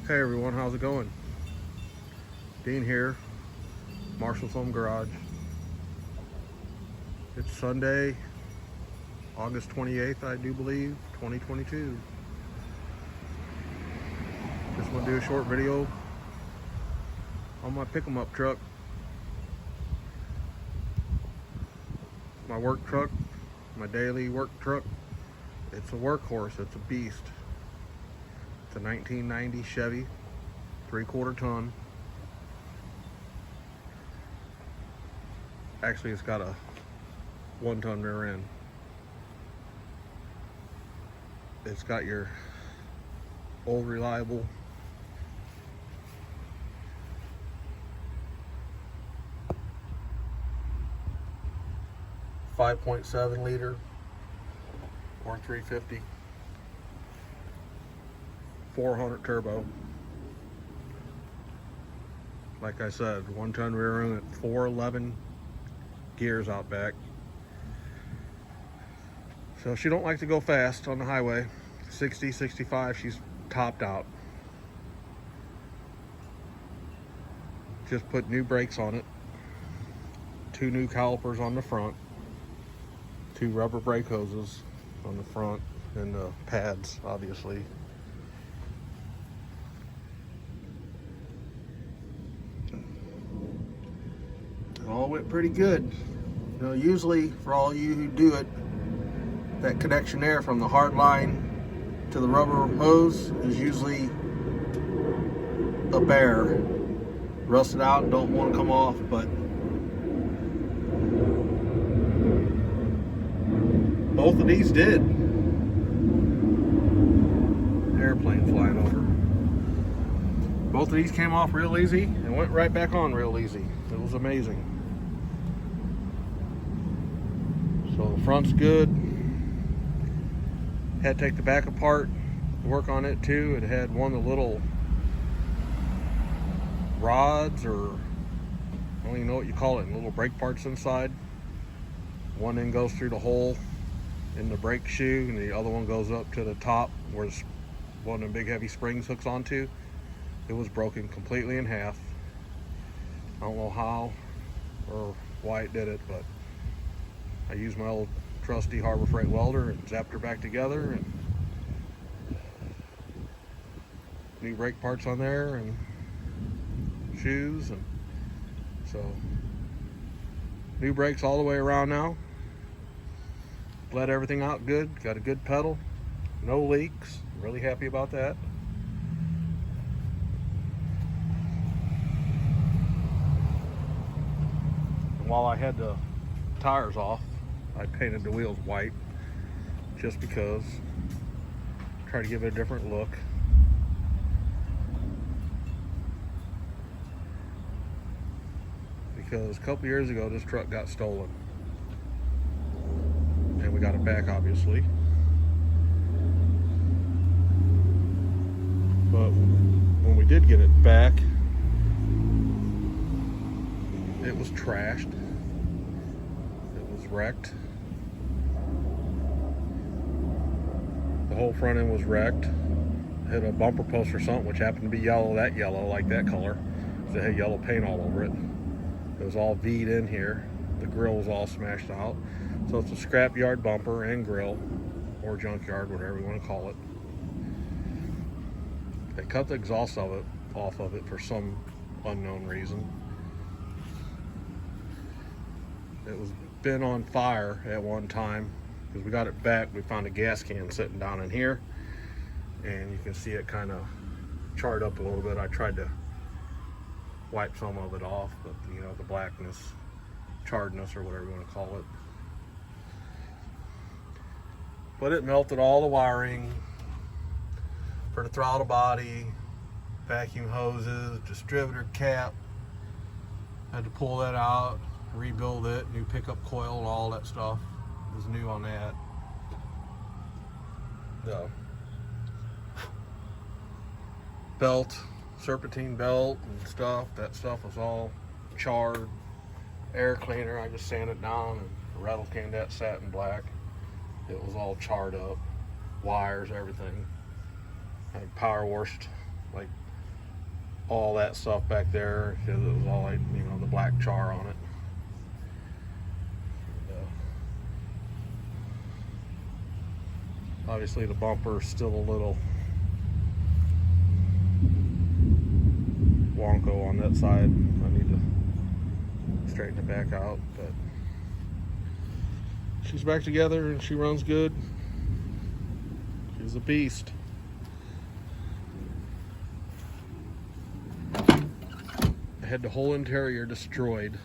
Hey everyone, how's it going? Dean here, Marshall's Home Garage. It's Sunday, August 28th, I do believe, 2022. Just want to do a short video on my pick-em-up truck. My work truck, my daily work truck. It's a workhorse, it's a beast. It's a 1990 Chevy, 3/4 ton. Actually, it's got a 1-ton rear end. It's got your old reliable .7 liter or 350 400 turbo. Like I said, 1-ton rear end at 411 gears out back. So she don't like to go fast on the highway. 60, 65, she's topped out. Just put new brakes on it. 2 new calipers on the front. 2 rubber brake hoses on the front and the pads, obviously. It all went pretty good. You know, usually for all you who do it, that connection there from the hard line to the rubber hose is usually a bear. Rusted out and don't want to come off, but both of these did. Airplane flying over. Both of these came off real easy and went right back on real easy. It was amazing. So the front's good. Had to take the back apart, work on it too. It had one of the little rods, or I don't even know what you call it, little brake parts inside. One then goes through the hole in the brake shoe, and the other one goes up to the top where one of the big heavy springs hooks onto. It was broken completely in half. I don't know how or why it did it, but I used my old trusty Harbor Freight welder and zapped her back together, and new brake parts on there and shoes, and so new brakes all the way around now. Bled everything out good, got a good pedal, no leaks, really happy about that. And while I had the tires off, I painted the wheels white just because, try to give it a different look. Because a couple years ago this truck got stolen and we got it back, obviously. But when we did get it back, it was trashed. It was wrecked. The whole front end was wrecked. Hit a bumper post or something, which happened to be yellow, like that color. So it had yellow paint all over it. It was all V'd in here. The grill was all smashed out. So it's a scrap yard bumper and grill, or junkyard, whatever you want to call it. They cut the exhaust of it off of it for some unknown reason. It was been on fire at one time. Because we got it back, we found a gas can sitting down in here, and you can see it kind of charred up a little bit. I tried to wipe some of it off, but you know, the blackness, charredness, or whatever you want to call it. But it melted all the wiring for the throttle body, vacuum hoses, distributor cap. Had to pull that out, rebuild it, new pickup coil and all that stuff was new on that. The belt, serpentine belt and stuff, that stuff was all charred. Air cleaner, I just sanded down and rattle canned that satin black. It was all charred up, wires, everything. I power washed like all that stuff back there because it was all like, you know, the black char on it. Obviously the bumper is still a little wonko on that side. I need to straighten it back out, but she's back together and she runs good. She's a beast. I had the whole interior destroyed.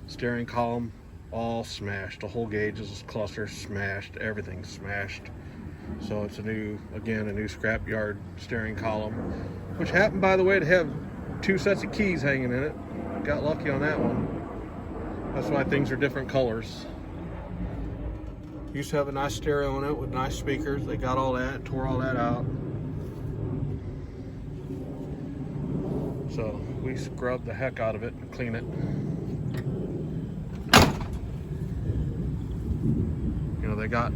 Steering column all smashed. The whole gauges cluster smashed. Everything smashed. So it's a new scrapyard steering column, which happened, by the way, to have 2 sets of keys hanging in it. Got lucky on that one. That's why things are different colors. Used to have a nice stereo in it with nice speakers. They got all that, tore all that out. So we scrubbed the heck out of it and clean it. You know, they got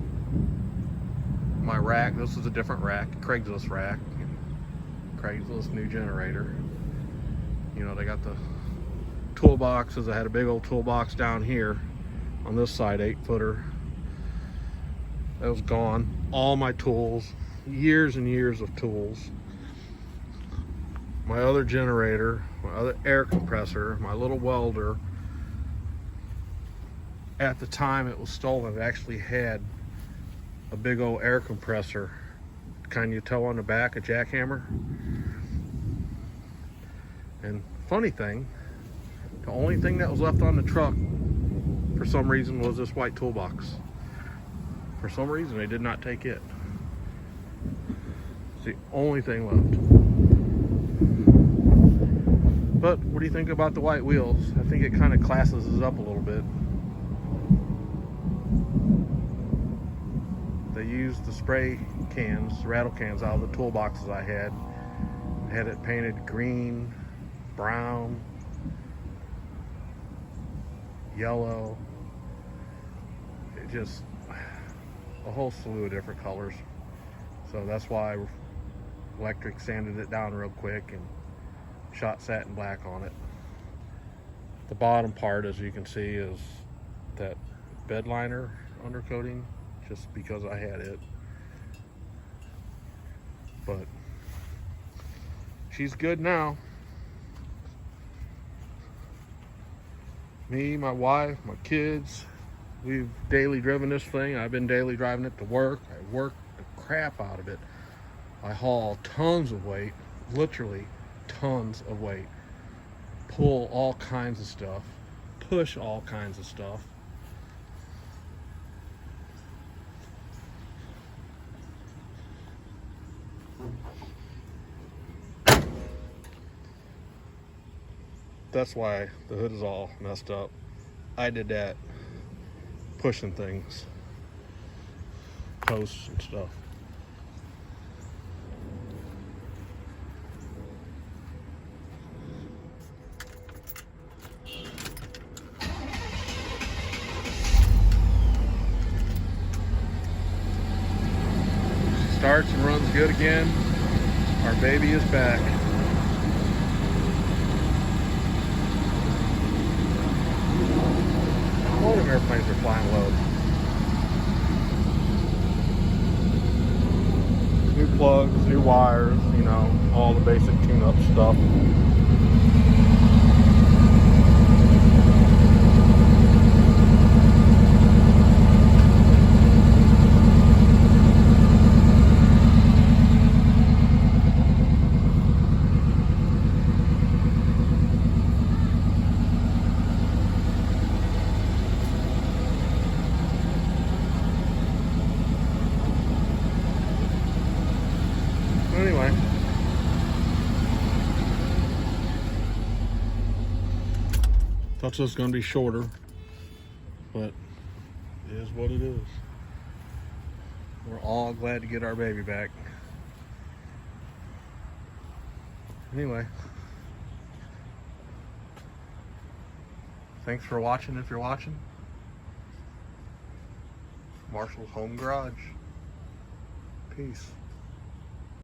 my rack. This is a different rack, Craigslist rack. Craigslist new generator. You know, they got the toolboxes. I had a big old toolbox down here on this side, 8-footer. That was gone. All my tools, years and years of tools. My other generator, my other air compressor, my little welder. At the time it was stolen, it actually had a big old air compressor, kind you tow on the back, a jackhammer. And funny thing, the only thing that was left on the truck for some reason was this white toolbox. For some reason they did not take it. It's the only thing left. But what do you think about the white wheels? I think it kind of classes us up a little bit. They used the spray cans, rattle cans out of the toolboxes I had. Had it painted green, brown, yellow. It just, a whole slew of different colors. So that's why Electric sanded it down real quick and shot satin black on it. The bottom part, as you can see, is that bed liner undercoating, just because I had it. But she's good now. Me, my wife, my kids, we've daily driven this thing. I've been daily driving it to work. I work the crap out of it. I haul tons of weight, literally tons of weight. Pull all kinds of stuff, push all kinds of stuff. That's why the hood is all messed up. I did that, pushing things, posts and stuff. Starts and runs good again. Our baby is back. All them airplanes are flying low. New plugs, new wires, you know, all the basic tune-up stuff. Anyway, thought this was going to be shorter, but it is what it is. We're all glad to get our baby back. Anyway, thanks for watching if you're watching. Marshall's Home Garage. Peace.